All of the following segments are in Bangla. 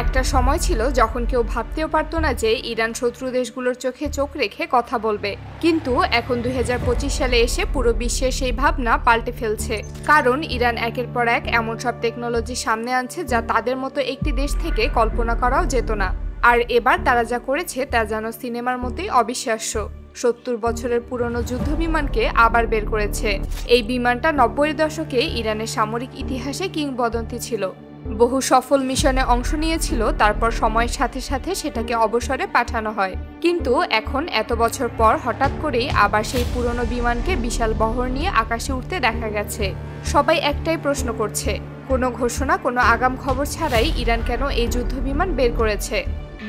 একটা সময় ছিল যখন কেউ ভাবতেও পারতো না যে ইরান শত্রু দেশগুলোর চোখে চোখ রেখে কথা বলবে, কিন্তু এখন 2025 সালে এসে পুরো বিশ্বের সেই ভাবনা পাল্টে ফেলছে। কারণ ইরান একের পর এক এমন সব টেকনোলজি সামনে আনছে যা তাদের মতো একটি দেশ থেকে কল্পনা করাও যেত না। আর এবার তারা যা করেছে তা যেন সিনেমার মতোই অবিশ্বাস্য। 70 বছরের পুরনো যুদ্ধ বিমানকে আবার বের করেছে। এই বিমানটা 90-এর দশকে ইরানের সামরিক ইতিহাসে কিংবদন্তি ছিল। বহু সফল মিশনে অংশ নিয়েছিল, তারপর সময়ের সাথে সাথে সেটাকে অবসরে পাঠানো হয়। কিন্তু এখন এত বছর পর হঠাৎ করেই আবার সেই পুরনো বিমানকে বিশাল বহর নিয়ে আকাশে উঠতে দেখা গেছে। সবাই একটাই প্রশ্ন করছে, কোনো ঘোষণা, কোনো আগাম খবর ছাড়াই ইরান কেন এই যুদ্ধ বিমান বের করেছে?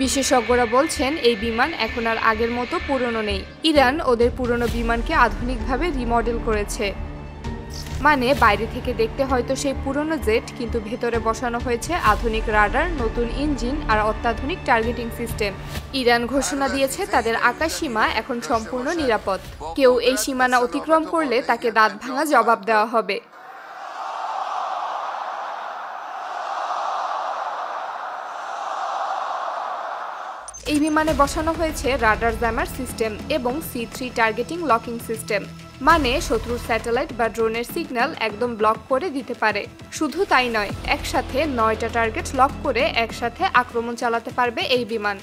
বিশেষজ্ঞরা বলছেন এই বিমান এখন আর আগের মতো পুরনো নেই। ইরান ওদের পুরনো বিমানকে আধুনিকভাবে রিমডেল করেছে। মানে বাইরে থেকে দেখতে হয়তো সেই পুরনো জেট, কিন্তু ভেতরে বসানো হয়েছে আধুনিক রাডার, নতুন ইঞ্জিন আর অত্যাধুনিক টার্গেটিং সিস্টেম। ইরান ঘোষণা দিয়েছে তাদের আকাশ সীমা এখন সম্পূর্ণ নিরাপদ। কেউ এই সীমানা অতিক্রম করলে তাকে দাঁত ভাঙা জবাব দেওয়া হবে। এই বিমানে বসানো হয়েছে রাডার জ্যামার সিস্টেম এবং C3 টার্গেটিং লকিং সিস্টেম, মানে শত্রুর স্যাটেলাইট বা ড্রোনের সিগন্যাল একদম ব্লক করে দিতে পারে। শুধু তাই নয়, একসাথে 9টা টার্গেট লক করে একসাথে আক্রমণ চালাতে পারবে এই বিমান।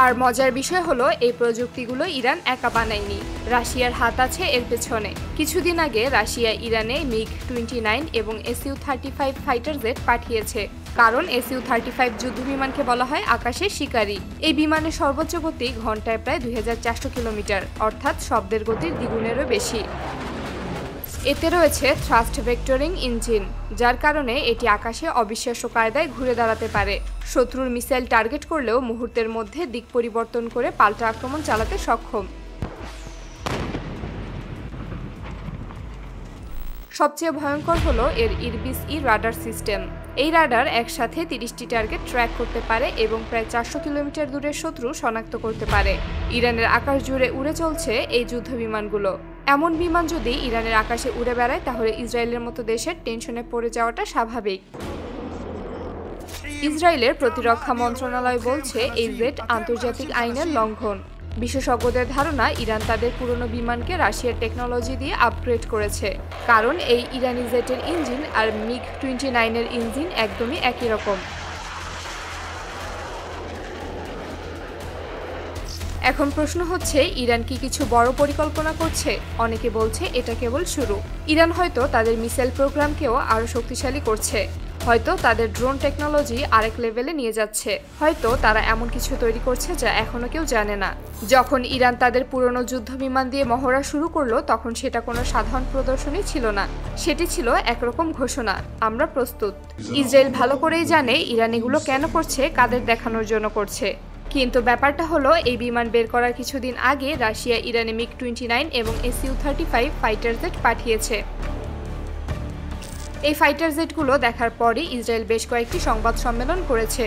আর মজার বিষয় হলো এই প্রযুক্তিগুলো ইরান একা বানায়নি, রাশিয়ার হাত আছে এর পেছনে। কিছুদিন আগে রাশিয়া ইরানে MiG-29 এবং Su-35 ফাইটার জেট পাঠিয়েছে, কারণ Su-35 যুদ্ধবিমানকে বলা হয় আকাশের শিকারী। এই বিমানের সর্বোচ্চ গতি ঘন্টায় প্রায় 2400 কিলোমিটার, অর্থাৎ শব্দের গতির দ্বিগুণেরও বেশি। এতে রয়েছে থ্রাস্ট ভেক্টরিং ইঞ্জিন, যার কারণে এটি আকাশে অবিশ্বাস্য কায়দায় ঘুরে দাঁড়াতে পারে। শত্রুর মিসাইল টার্গেট করলেও মুহূর্তের মধ্যে দিক পরিবর্তন করে পাল্টা আক্রমণ চালাতে সক্ষম। সবচেয়ে ভয়ঙ্কর হলো এর ইরবিস-ই রাডার সিস্টেম। এই রাডার একসাথে 30টি টার্গেট ট্র্যাক করতে পারে এবং প্রায় 400 কিলোমিটার দূরের শত্রু শনাক্ত করতে পারে। ইরানের আকাশ জুড়ে উড়ে চলছে এই যুদ্ধ বিমানগুলো। এমন বিমান যদি ইরানের আকাশে উড়ে বেড়ায় তাহলে ইসরায়েলের মতো দেশের টেনশনে পড়ে যাওয়াটা স্বাভাবিক। ইসরায়েলের প্রতিরক্ষা মন্ত্রণালয় বলছে এই জেট আন্তর্জাতিক আইনের লঙ্ঘন। বিশেষজ্ঞদের ধারণা ইরান তাদের পুরনো বিমানকে রাশিয়ার টেকনোলজি দিয়ে আপগ্রেড করেছে, কারণ এই ইরানি জেটের ইঞ্জিন আর MiG-29 এর ইঞ্জিন একদমই একই রকম। এখন প্রশ্ন হচ্ছে, ইরান কি কিছু বড় পরিকল্পনা করছে? অনেকে বলছে এটা কেবল শুরু। ইরান হয়তো তাদের মিসাইল প্রোগ্রামকেও আরও শক্তিশালী করছে, হয়তো তাদের ড্রোন টেকনোলজি আরেক লেভেলে নিয়ে যাচ্ছে, হয়তো তারা এমন কিছু তৈরি করছে যা এখনো কেউ জানে না। যখন ইরান তাদের পুরনো যুদ্ধ বিমান দিয়ে মহড়া শুরু করলো তখন সেটা কোনো সাধারণ প্রদর্শনী ছিল না, সেটি ছিল একরকম ঘোষণা, আমরা প্রস্তুত। ইসরায়েল ভালো করেই জানে ইরান এগুলো কেন করছে, কাদের দেখানোর জন্য করছে। কিন্তু ব্যাপারটা হলো, এই বিমান বের করার কিছুদিন আগে রাশিয়া ইরানে MiG-29 এবং Su-35 ফাইটার জেট পাঠিয়েছে। এই ফাইটার জেটগুলো দেখার পরই ইসরায়েল বেশ কয়েকটি সংবাদ সম্মেলন করেছে।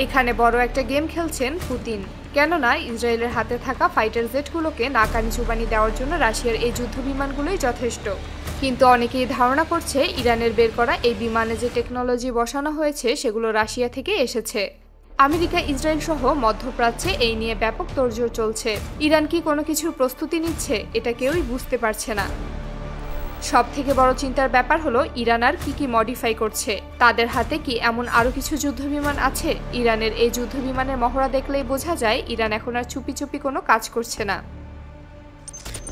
এখানে বড় একটা গেম খেলছেন পুতিন, কেননা ইসরায়েলের হাতে থাকা ফাইটার জেটগুলোকে নাকানি চুবানি দেওয়ার জন্য রাশিয়ার এই যুদ্ধ বিমানগুলোই যথেষ্ট। কিন্তু অনেকেই ধারণা করছে ইরানের বের করা এই বিমানে যে টেকনোলজি বসানো হয়েছে সেগুলো রাশিয়া থেকে এসেছে। আমেরিকা, ইসরায়েল সহ মধ্যপ্রাচ্যে এই নিয়ে ব্যাপক তোড়জোড় চলছে। ইরান কি কোনো কিছুর প্রস্তুতি নিচ্ছে, এটা কেউই বুঝতে পারছে না। সবথেকে বড় চিন্তার ব্যাপার হলো ইরান আর কি মডিফাই করছে। তাদের হাতে কি এমন আরও কিছু যুদ্ধবিমান আছে? ইরানের এই যুদ্ধবিমানের মহড়া দেখলেই বোঝা যায় ইরান এখন আর চুপি চুপি কোনো কাজ করছে না।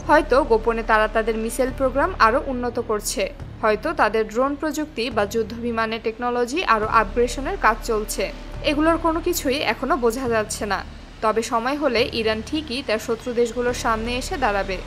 হয়তো গোপনে তারা তাদের মিসাইল প্রোগ্রাম আরও উন্নত করছে, হয়তো তাদের ড্রোন প্রযুক্তি বা যুদ্ধবিমানের টেকনোলজি আরও আপগ্রেডেশনের কাজ চলছে। এগুলোর কোনো কিছুই এখনো বোঝা যাচ্ছে না। তবে সময় হলে ইরান ঠিকই তার শত্রু দেশগুলোর সামনে এসে দাঁড়াবে।